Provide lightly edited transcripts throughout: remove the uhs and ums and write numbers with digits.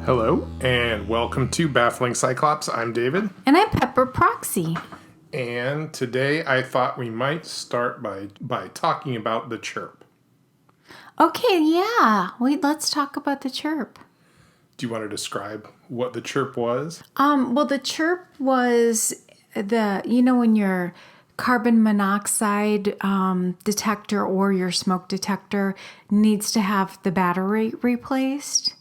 Hello, and welcome to Baffling Cyclops. I'm David. And I'm Pepper Proxy. And today I thought we might start by talking about the chirp. Okay, yeah. Wait, let's talk about the chirp. Do you want to describe what the chirp was? Well, the chirp was when your carbon monoxide detector or your smoke detector needs to have the battery replaced.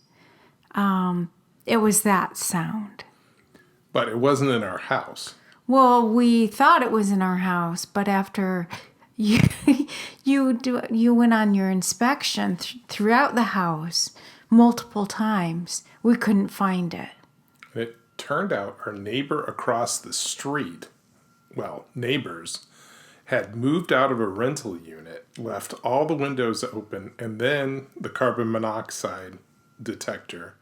It was that sound. But it wasn't in our house. Well, we thought it was in our house, but after you went on your inspection throughout the house multiple times, we couldn't find it. And it turned out our neighbor across the street, neighbors, had moved out of a rental unit, left all the windows open, and then the carbon monoxide detector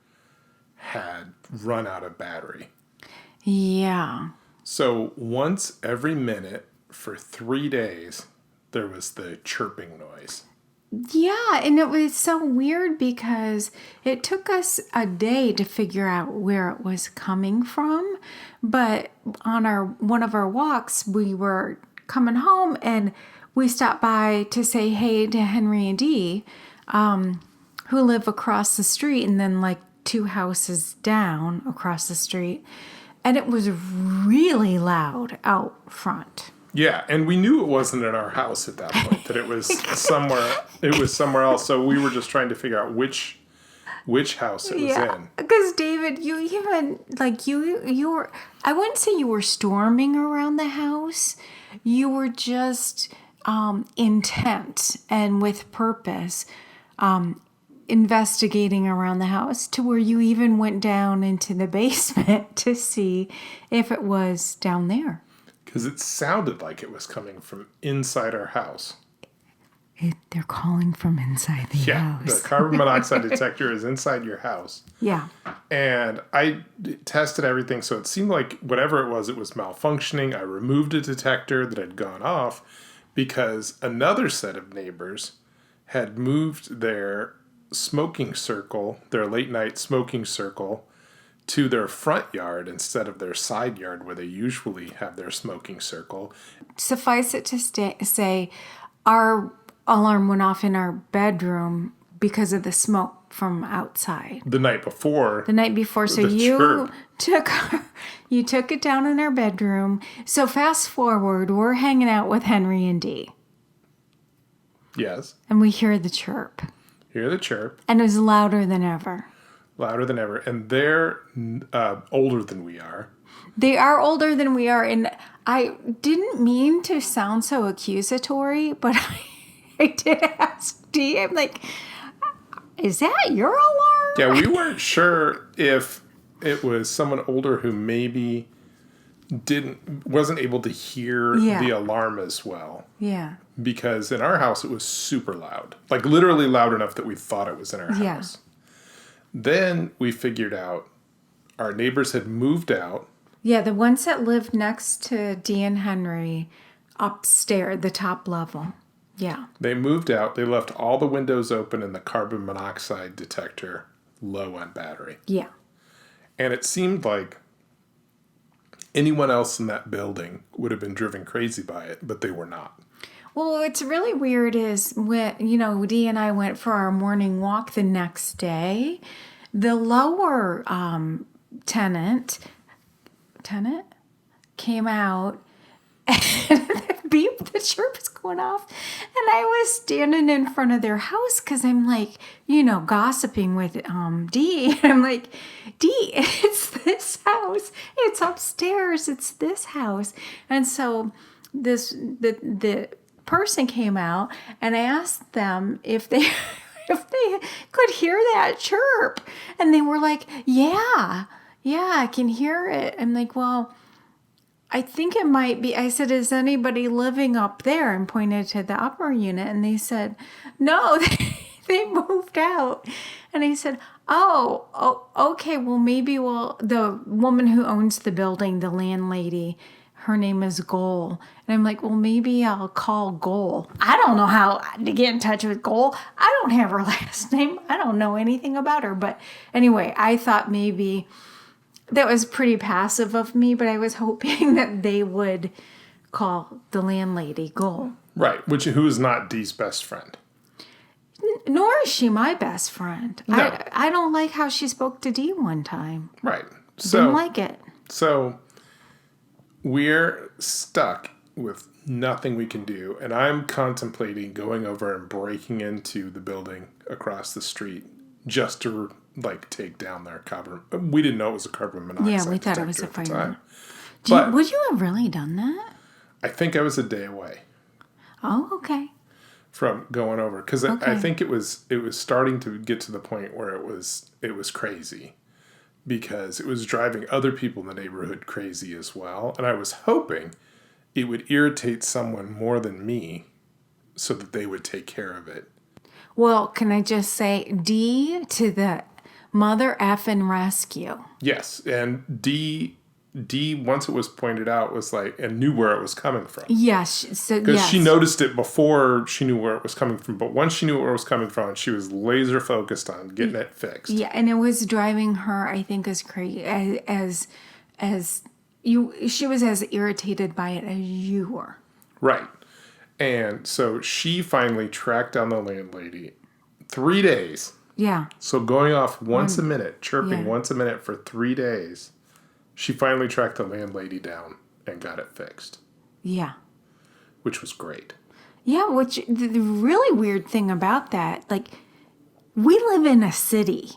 had run out of battery. Yeah. So once every minute for 3 days, there was the chirping noise. Yeah, and it was so weird because it took us a day to figure out where it was coming from. But on one of our walks, we were coming home and we stopped by to say hey to Henry and Dee, who live across the street and then like 2 houses down across the street. And it was really loud out front. Yeah, and we knew it wasn't in our house at that point, that it was somewhere else. So we were just trying to figure out which house it was in. Because David, you even you were, I wouldn't say you were storming around the house. You were just intent and with purpose investigating around the house to where you even went down into the basement to see if it was down there. Because it sounded like it was coming from inside our house. They're calling from inside the house. Yeah, the carbon monoxide detector is inside your house. Yeah. And I tested everything, so it seemed like whatever it was malfunctioning. I removed a detector that had gone off because another set of neighbors had moved their smoking circle, their late night smoking circle, to their front yard instead of their side yard where they usually have their smoking circle. Suffice it to say, our alarm went off in our bedroom because of the smoke from outside. The night before. So you took it down in our bedroom. So fast forward, we're hanging out with Henry and Dee. Yes. And we hear the chirp. Hear the chirp. And it was louder than ever. Louder than ever. And they're older than we are. They are older than we are. And I didn't mean to sound so accusatory, but I did ask Dee. I'm like, is that your alarm? Yeah, we weren't sure if it was someone older who maybe wasn't able to hear the alarm as well. Yeah. Because in our house, it was super loud. Like literally loud enough that we thought it was in our house. Then we figured out our neighbors had moved out. Yeah, the ones that lived next to Dee and Henry upstairs, the top level. Yeah. They moved out. They left all the windows open and the carbon monoxide detector low on battery. Yeah. And it seemed like anyone else in that building would have been driven crazy by it, but they were not. Well, what's really weird is when, Dee and I went for our morning walk the next day, the lower tenant came out and the chirp was going off. And I was standing in front of their house because I'm like, gossiping with Dee. And I'm like, Dee, it's this house. It's upstairs. It's this house. And so the person came out and I asked them if they could hear that chirp, and they were like, yeah, I can hear it. I'm like, well, I think it might be. I said, is anybody living up there? And pointed to the upper unit, and they said no. They moved out. And I said, oh, okay, well, maybe the woman who owns the building, the landlady, her name is Goal. And I'm like, well, maybe I'll call Goal. I don't know how to get in touch with Goal. I don't have her last name. I don't know anything about her. But anyway, I thought maybe that was pretty passive of me, but I was hoping that they would call the landlady Goal. Right, who is not Dee's best friend. Nor is she my best friend. No. I don't like how she spoke to Dee one time. Right. Didn't like it. So we're stuck with nothing we can do, and I'm contemplating going over and breaking into the building across the street just to take down their carbon. We didn't know it was a carbon monoxide. Yeah, we thought it was a fire. Would you have really done that? I think I was a day away. Oh, okay. From going over, because I think it was starting to get to the point where it was crazy, because it was driving other people in the neighborhood crazy as well, and I was hoping it would irritate someone more than me, so that they would take care of it. Well, can I just say, D to the mother effing rescue. Yes, and D, once it was pointed out, was and knew where it was coming from. Yes. Because she noticed it before she knew where it was coming from. But once she knew where it was coming from, she was laser focused on getting it fixed. Yeah, and it was driving her, I think, as crazy she was as irritated by it as you were. Right. And so she finally tracked down the landlady. 3 days. Yeah. So going off once a minute, chirping once a minute for 3 days. She finally tracked the landlady down and got it fixed. Yeah. Which was great. Yeah, the really weird thing about that, we live in a city.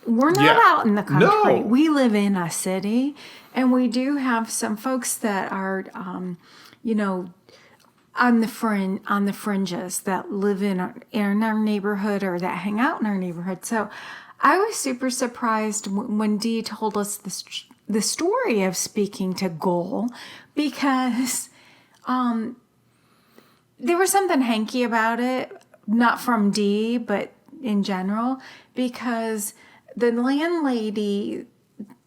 We're not out in the country. No. We live in a city, and we do have some folks that are, on the fringes that live in our neighborhood or that hang out in our neighborhood. So I was super surprised when Dee told us the story of speaking to Goal, because there was something hanky about it, not from Dee, but in general, because the landlady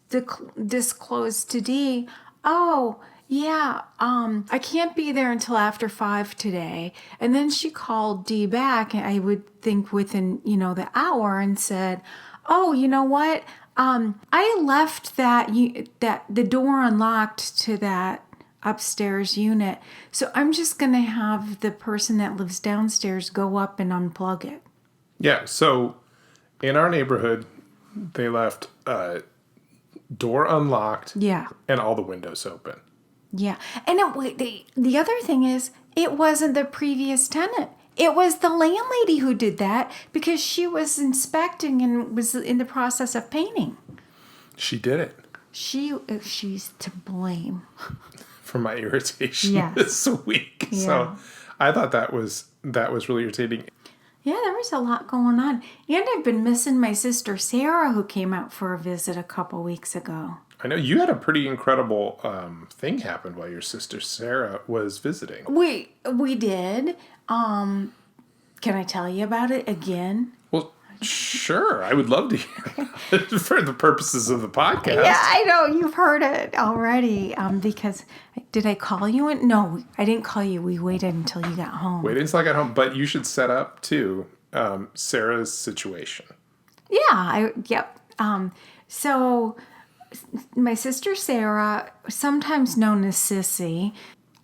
disclosed to Dee, oh, yeah, I can't be there until after 5 today. And then she called Dee back, I would think within, the hour, and said, oh, you know what? I left that the door unlocked to that upstairs unit. So I'm just going to have the person that lives downstairs go up and unplug it. Yeah. So in our neighborhood, they left door unlocked. Yeah. And all the windows open. Yeah. And the other thing is, it wasn't the previous tenant. It was the landlady who did that because she was inspecting and was in the process of painting. She did it. She's to blame. For my irritation this week. Yeah. So I thought that was really irritating. Yeah, there was a lot going on. And I've been missing my sister Sarah, who came out for a visit a couple weeks ago. I know you had a pretty incredible thing happen while your sister Sarah was visiting. We did. Can I tell you about it again? Well, sure. I would love to hear it for the purposes of the podcast. Yeah, I know. You've heard it already. Because did I call you? No, I didn't call you. We waited until you got home. Waited until I got home. But you should set up, too, Sarah's situation. Yeah. Yep. So my sister Sarah, sometimes known as Sissy,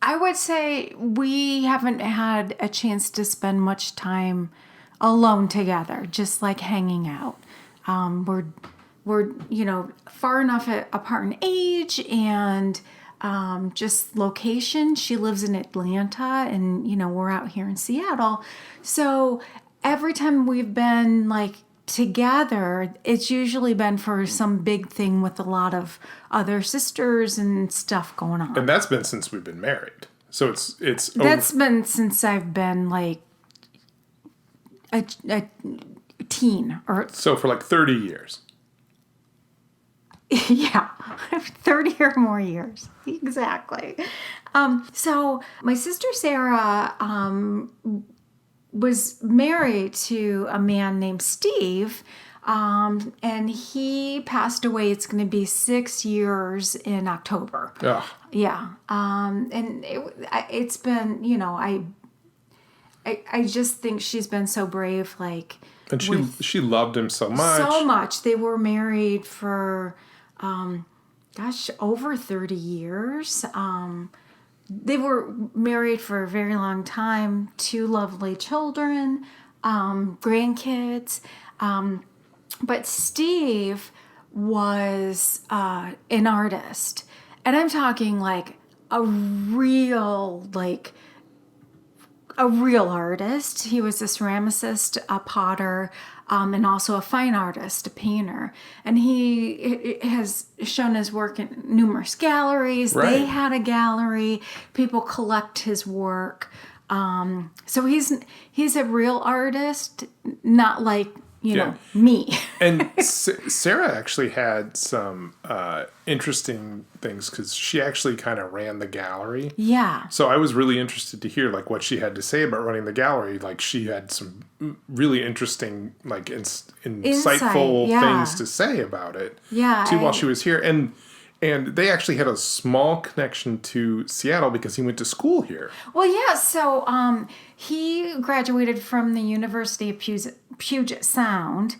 I would say we haven't had a chance to spend much time alone together, just like hanging out. We're far enough apart in age and just location. She lives in Atlanta, and we're out here in Seattle. So every time we've been together, it's usually been for some big thing with a lot of other sisters and stuff going on. And that's been since we've been married. So it's that's been since I've been a teen, or so for 30 years. Yeah, 30 or more years. Exactly. So my sister Sarah was married to a man named Steve, And he passed away. It's going to be 6 years in October. Yeah. Yeah. And it's been, I just think she's been so brave, like. And she loved him so much. So much. They were married for, over 30 years. They were married for a very long time. 2 lovely children, grandkids. But Steve was an artist. And I'm talking like a real artist. He was a ceramicist, a potter, and also a fine artist, a painter. And he has shown his work in numerous galleries. Right. They had a gallery. People collect his work. So he's a real artist, not like, me. And Sarah actually had some interesting things because she actually kind of ran the gallery. Yeah. So I was really interested to hear like what she had to say about running the gallery. Like she had some really interesting, like insightful things to say about it. Yeah. Too, while she was here, and they actually had a small connection to Seattle because he went to school here. Well, yeah. So he graduated from the University of Puget Sound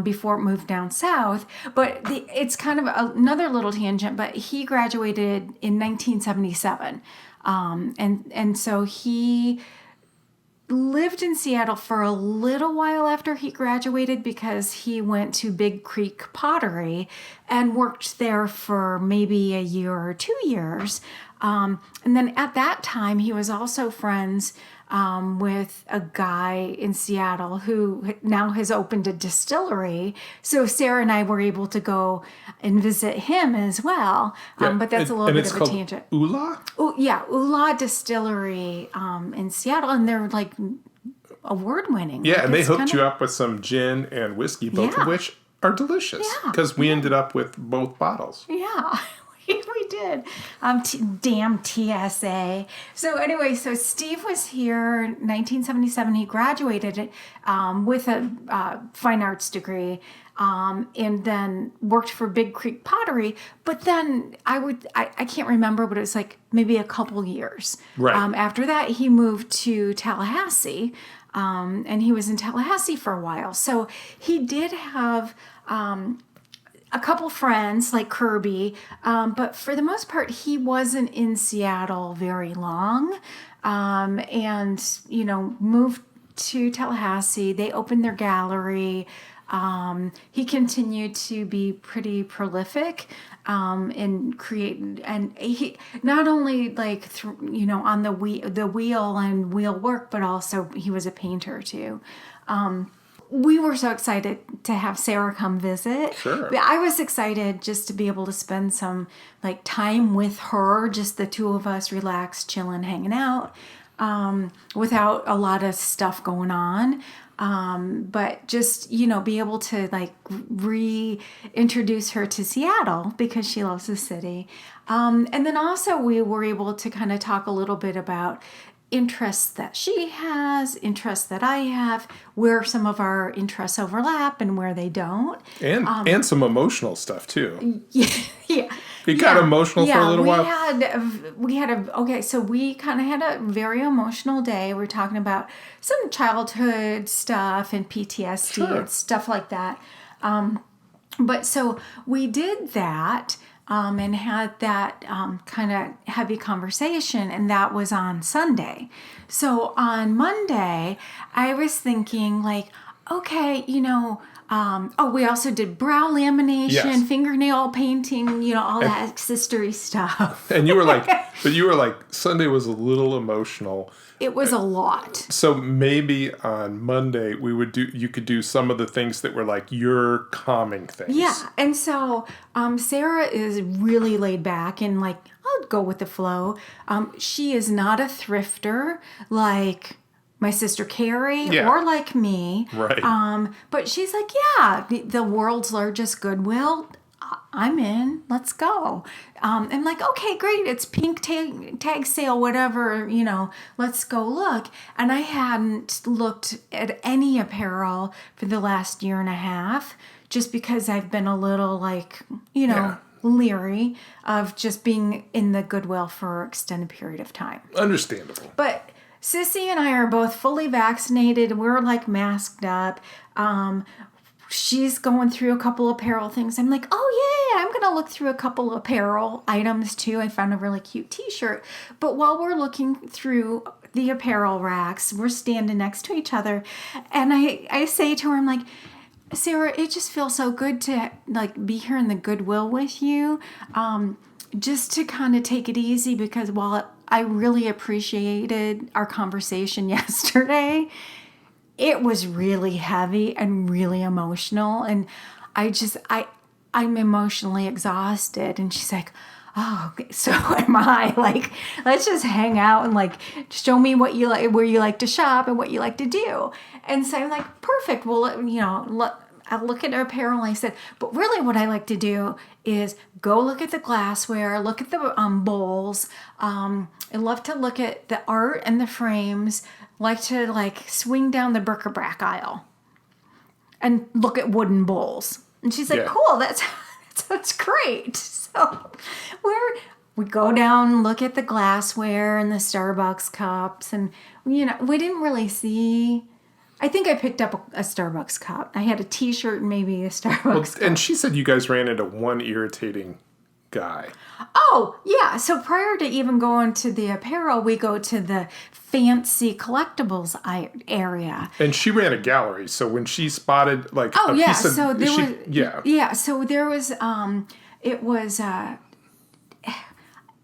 before it moved down south. But it's kind of another little tangent, but he graduated in 1977. And so he lived in Seattle for a little while after he graduated because he went to Big Creek Pottery and worked there for maybe a year or 2 years. And then at that time, he was also friends with a guy in Seattle who now has opened a distillery. So Sarah and I were able to go and visit him as well. But that's a little bit of a tangent. Ula? Oh, yeah, Ula Distillery in Seattle, and they're like award-winning. Yeah, like, and they hooked you up with some gin and whiskey, both of which are delicious. Because we ended up with both bottles. Yeah. We did. Damn TSA. So anyway, so Steve was here in 1977. He graduated with a fine arts degree and then worked for Big Creek Pottery. But then I can't remember, but it was like maybe a couple years. Right. After that, he moved to Tallahassee and he was in Tallahassee for a while. So he did have a couple friends like Kirby, but for the most part, he wasn't in Seattle very long, and moved to Tallahassee. They opened their gallery. He continued to be pretty prolific and create, and he not only on the wheel and wheel work, but also he was a painter too. We were so excited to have Sarah come visit. Sure. I was excited just to be able to spend some time with her, just the two of us, relaxed, chilling, hanging out, without a lot of stuff going on. But just, be able to reintroduce her to Seattle because she loves the city. And then also we were able to kind of talk a little bit about interests that she has, interests that I have, where some of our interests overlap and where they don't. And some emotional stuff too. Yeah. It got emotional for a little while. So we kind of had a very emotional day. We were talking about some childhood stuff and PTSD and stuff like that. But so we did that. And had that kind of heavy conversation, and that was on Sunday. So on Monday, I was thinking okay, we also did brow lamination, fingernail painting, all that sistery stuff. And you were like, Sunday was a little emotional. It was a lot. So maybe on Monday you could do some of the things that were your calming things. Yeah. And so Sarah is really laid back and I'll go with the flow. She is not a thrifter like my sister Carrie or like me. Right. But she's the world's largest Goodwill. I'm in. Let's go. I'm like, okay, great. It's pink tag sale, whatever, let's go look. And I hadn't looked at any apparel for the last year and a half just because I've been a little leery of just being in the Goodwill for an extended period of time. Understandable. But Sissy and I are both fully vaccinated. We're masked up. She's going through a couple apparel things. I'm like, oh yeah, I'm going to look through a couple apparel items too. I found a really cute t-shirt. But while we're looking through the apparel racks, we're standing next to each other. And I say to her, I'm like, Sarah, it just feels so good to be here in the Goodwill with you. Just to kind of take it easy, because while I really appreciated our conversation yesterday, it was really heavy and really emotional. And I'm emotionally exhausted. And she's like, oh, so am I. Let's just hang out and show me what you like, where you like to shop and what you like to do. And so I'm like, perfect. Well, I look at apparel and I said, but really what I like to do is go look at the glassware, look at the bowls. I love to look at the art and the frames, like to swing down the Bric-A-Brac aisle and look at wooden bowls. And she's like, cool, that's great. So we go down and look at the glassware and the Starbucks cups, and we didn't really see. I think I picked up a Starbucks cup. I had a t-shirt and maybe a Starbucks cup. And she said you guys ran into one irritating guy. Oh, yeah. So prior to even going to the apparel, we go to the fancy collectibles area. And she ran a gallery. So when she spotted a piece of... So there was... Yeah. Yeah. So there was... It was...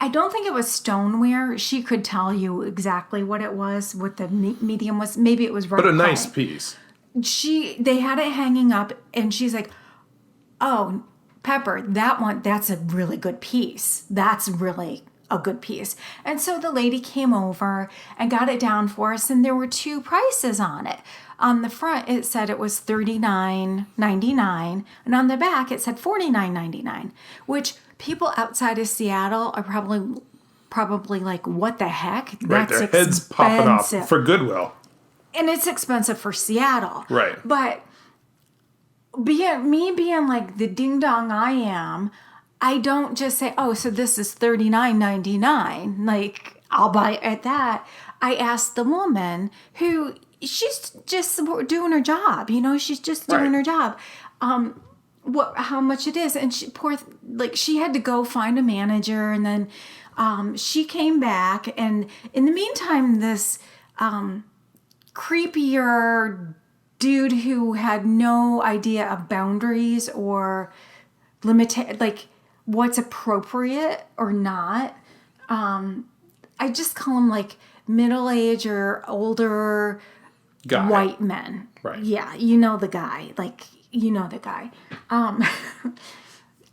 I don't think it was stoneware. She could tell you exactly what it was, what the medium was. Maybe it was right. But a nice piece. They had it hanging up, and she's like, oh, Pepper, that's a really good piece. That's really a good piece. And so the lady came over and got it down for us, and there were two prices on it. On the front, it said it was $39.99, and on the back, it said $49.99, which people outside of Seattle are probably like, what the heck? Right, That's their heads popping off for Goodwill. And it's expensive for Seattle. Right. But being the ding dong I am, I don't just say, oh, so this is $39.99. I'll buy it at that. I asked the woman who, she's just doing her job. She's just doing her job. How much it is. And she had to go find a manager, and then she came back, and in the meantime this creepier dude who had no idea of boundaries or what's appropriate or not, I just call him middle-aged or older guy. White men. Right. Yeah, the guy. The guy.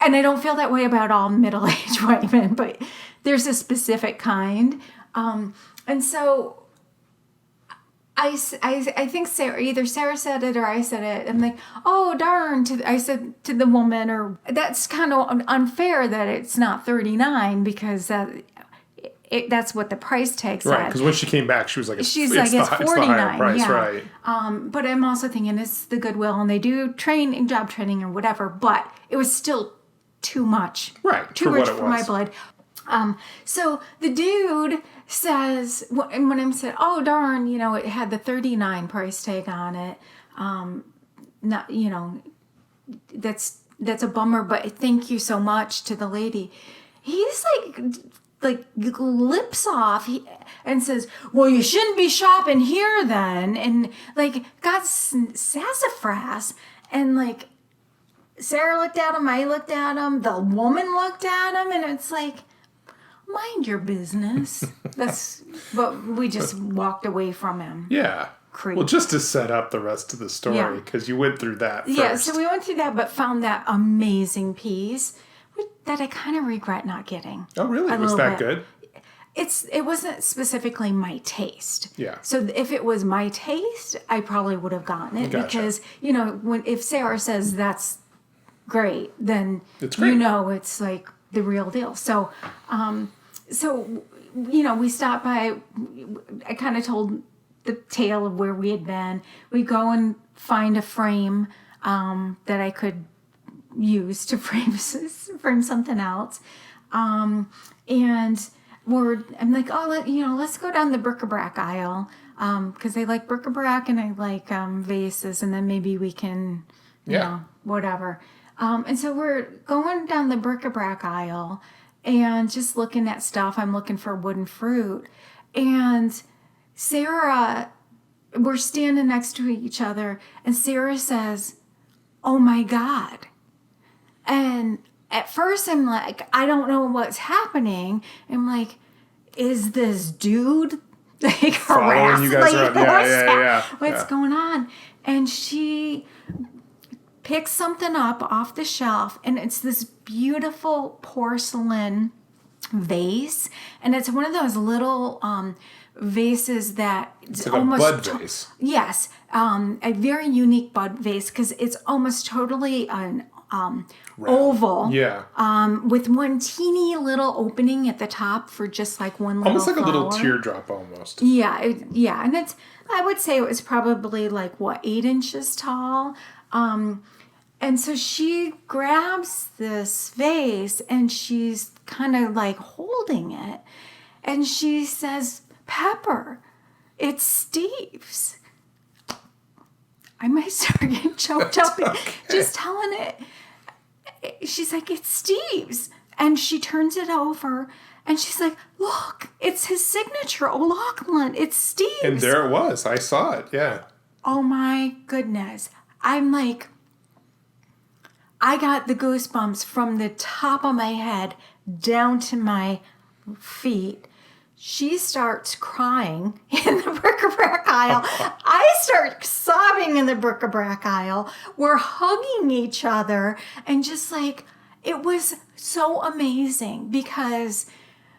And I don't feel that way about all middle-aged white men, but there's a specific kind. And so I think either Sarah said it or I said it. I'm like, oh, darn. I said to the woman, or that's kind of unfair that it's not $39 because that's what the price tag said. Right, because when she came back, she was like, it's $49. It's the higher price, yeah. Right. But I'm also thinking it's the Goodwill, and they do job training or whatever, but it was still too much. Right, too rich for my blood. So the dude says, when I said, oh, darn, it had the $39 price tag on it. Not, that's a bummer, but thank you so much to the lady. He's lips off and says, well, you shouldn't be shopping here then, and got sassafras, and Sarah looked at him, I looked at him, the woman looked at him, and it's mind your business. But we just walked away from him. Yeah. Creep. Well, just to set up the rest of the story, because you went through that first. Yeah, so we went through that, but found that amazing piece that I kind of regret not getting. Oh, really? Was that good? It wasn't specifically my taste. Yeah. So if it was my taste, I probably would have gotten it. Gotcha. Because, if Sarah says that's great, then It's great. you know it's like the real deal. So, we stopped by. I kind of told the tale of where we had been. We go and find a frame that I could use to frame something else, and I'm like, let's go down the Bric-A-Brac aisle, because I like Bric-A-Brac and I like vases, and then maybe we can, whatever. And so we're going down the Bric-A-Brac aisle and just looking at stuff. I'm looking for wooden fruit, and Sarah, we're standing next to each other, and Sarah says, "Oh my God." And at first I'm like, I don't know what's happening. I'm like, is this dude like harassing you guys around? Yeah. What's going on? And she picks something up off the shelf, and it's this beautiful porcelain vase, and it's one of those little vases that it's like almost a bud vase. Yes, a very unique bud vase, because it's almost totally an oval, with one teeny little opening at the top for just like one little almost like flower. a little teardrop almost. Yeah, and I would say it was probably like 8 inches tall. And so she grabs this vase and she's kind of like holding it, and she says, "Pepper, it's Steve's." I might start getting choked up just telling it. She's like, "It's Steve's." And she turns it over and she's like, "Look, it's his signature, O'Loughlin. It's Steve's." And there it was. I saw it. Yeah. Oh my goodness. I'm like, I got the goosebumps from the top of my head down to my feet. She starts crying in the Bric-A-Brac aisle. I start sobbing in the Bric-A-Brac aisle. We're hugging each other, and just like, it was so amazing, because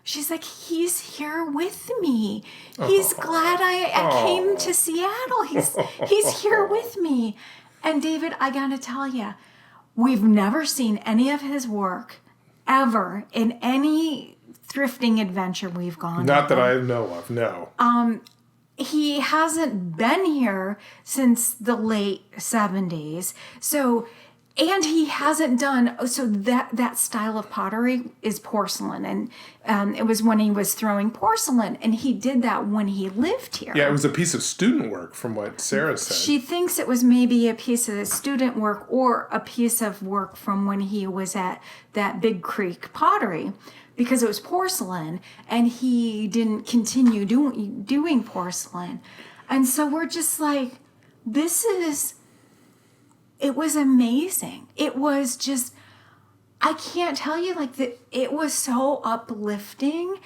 she's like, "He's here with me. He's glad I came to Seattle. He's here with me." And David, I gotta tell you, we've never seen any of his work ever in any thrifting adventure we've gone. Not that I know of, no. He hasn't been here since the late 70s. So, and he hasn't done, so that style of pottery is porcelain. And it was when he was throwing porcelain, and he did that when he lived here. Yeah, it was a piece of student work from what Sarah said. She thinks it was maybe a piece of student work or a piece of work from when he was at that Big Creek Pottery, because it was porcelain and he didn't continue doing porcelain. And so we're just like, it was amazing. It was just, I can't tell you, like, that it was so uplifting,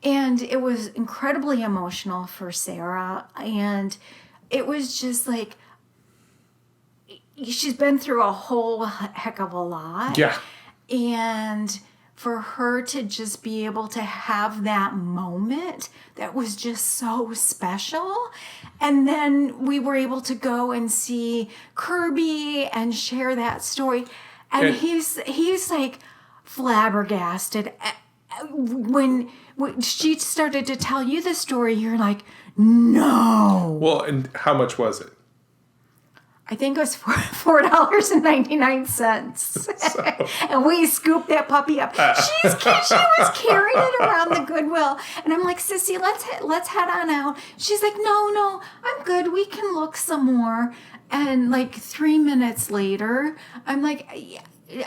and it was incredibly emotional for Sarah. And it was just like, she's been through a whole heck of a lot. Yeah. And for her to just be able to have that moment that was just so special. And then we were able to go and see Kirby and share that story. And he's like flabbergasted. When she started to tell you the story, you're like, "No." Well, and how much was it? I think it was $4.99. And we scooped that puppy up. She was carrying it around the Goodwill. And I'm like, "Sissy, let's head on out." She's like, no, I'm good. We can look some more. And like 3 minutes later, I'm like,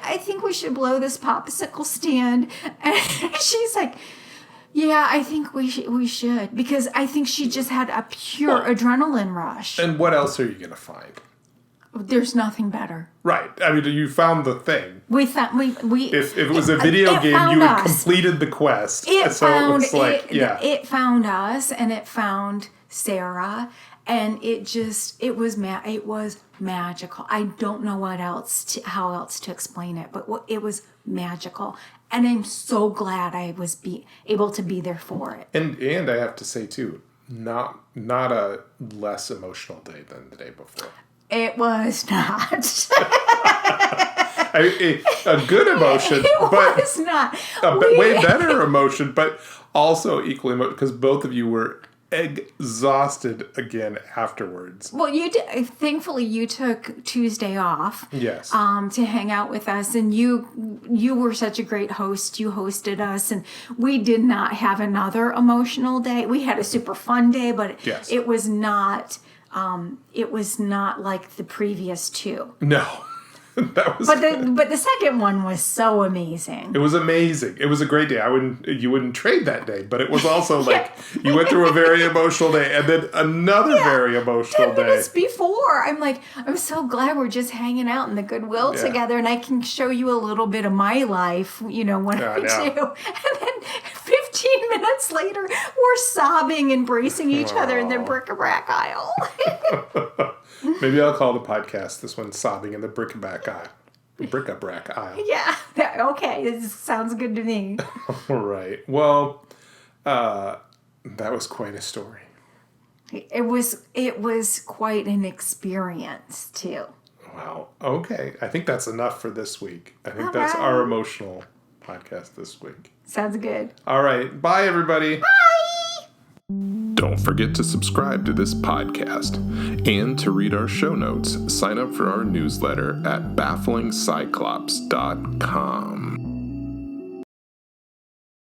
"I think we should blow this popsicle stand." And she's like, "Yeah, I think we should." Because I think she just had a pure adrenaline rush. And what else are you going to find? There's nothing better. Right. I mean, you found the thing. We thought we If it was a video game, you had completed the quest. It found us, and it found Sarah, and it was magical. I don't know how else to explain it, but it was magical, and I'm so glad I was able to be there for it. And I have to say too, not a less emotional day than the day before. It was not. A good emotion, but was not. way better emotion, but also equally because both of you were exhausted again afterwards. Well, thankfully you took Tuesday off. Yes. To hang out with us, and you were such a great host. You hosted us, and we did not have another emotional day. We had a super fun day, but Yes. it was not. It was not like the previous two. No. That was But the second one was so amazing. It was amazing. It was a great day. You wouldn't trade that day, but it was also like you went through a very emotional day and then another very emotional 10 day. minutes before, I'm so glad we're just hanging out in the Goodwill together, and I can show you a little bit of my life, what I do. And then 15 minutes later, we're sobbing, embracing each other in the Bric-A-Brac aisle. Maybe I'll call the podcast this one "Sobbing in the Bric-A-Brac aisle." Bric-A-Brac aisle. Yeah. Okay. This sounds good to me. All right. Well, that was quite a story. It was quite an experience too. Wow. Okay. I think that's enough for this week. I think All that's right. our emotional podcast this week. Sounds good. All right. Bye, everybody. Bye. Don't forget to subscribe to this podcast. And to read our show notes, sign up for our newsletter at bafflingcyclops.com.